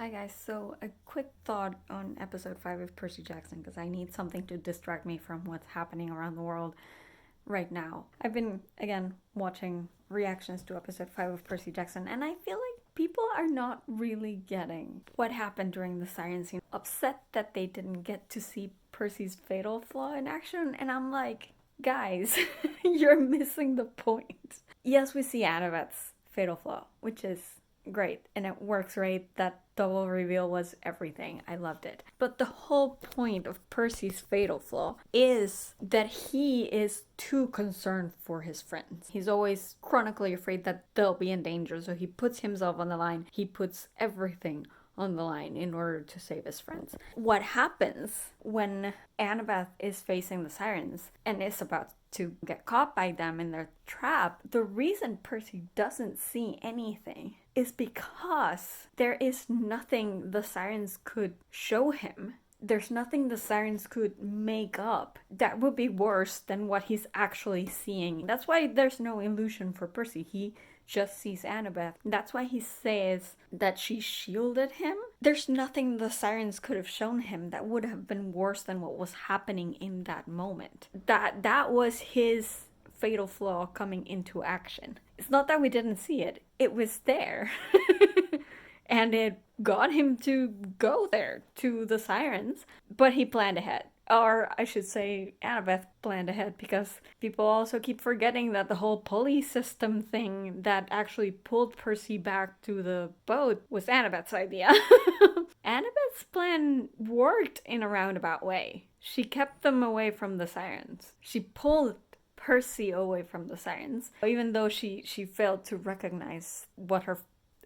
Hi guys, so a quick thought on episode 5 of Percy Jackson because I need something to distract me from what's happening around the world right now. I've been, again, watching reactions to episode 5 of Percy Jackson and I feel like people are not really getting what happened during the siren scene. Upset that they didn't get to see Percy's fatal flaw in action, and I'm like, guys, you're missing the point. Yes, we see Annabeth's fatal flaw, which is great, and it works great. That double reveal was everything. I loved it. But the whole point of Percy's fatal flaw is that he is too concerned for his friends. He's always chronically afraid that they'll be in danger, so he puts himself on the line. He puts everything on the line in order to save his friends. What happens when Annabeth is facing the sirens and is about to get caught by them in their trap, the reason Percy doesn't see anything is because there is nothing the sirens could show him. There's nothing the sirens could make up that would be worse than what he's actually seeing. That's why there's no illusion for Percy. He just sees Annabeth. That's why he says that she shielded him. There's nothing the sirens could have shown him that would have been worse than what was happening in that moment. That was his fatal flaw coming into action. It's not that we didn't see it. It was there. And it got him to go there to the sirens, but he planned ahead. Or I should say Annabeth planned ahead, because people also keep forgetting that the whole pulley system thing that actually pulled Percy back to the boat was Annabeth's idea. Annabeth's plan worked in a roundabout way. She kept them away from the sirens. She pulled Percy away from the sirens, even though she failed to recognize what her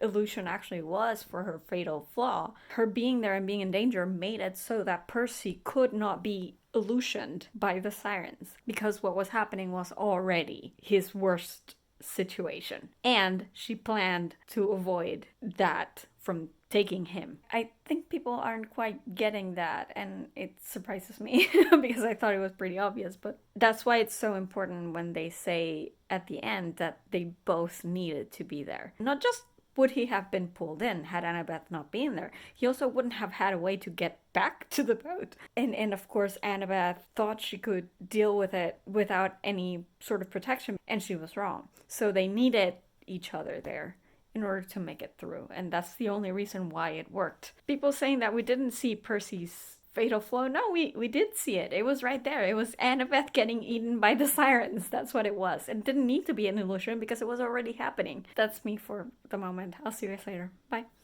illusion actually was for her fatal flaw. Her being there and being in danger made it so that Percy could not be illusioned by the sirens, because what was happening was already his worst situation, and she planned to avoid that from taking him. I think people aren't quite getting that, and it surprises me because I thought it was pretty obvious, but that's why it's so important when they say at the end that they both needed to be there. Not just would he have been pulled in had Annabeth not been there, he also wouldn't have had a way to get back to the boat. And of course, Annabeth thought she could deal with it without any sort of protection, and she was wrong. So they needed each other there in order to make it through, and that's the only reason why it worked. People saying that we didn't see Percy's fatal flaw. No, we did see it. It was right there. It was Annabeth getting eaten by the sirens. That's what it was. It didn't need to be an illusion because it was already happening. That's me for the moment. I'll see you guys later. Bye.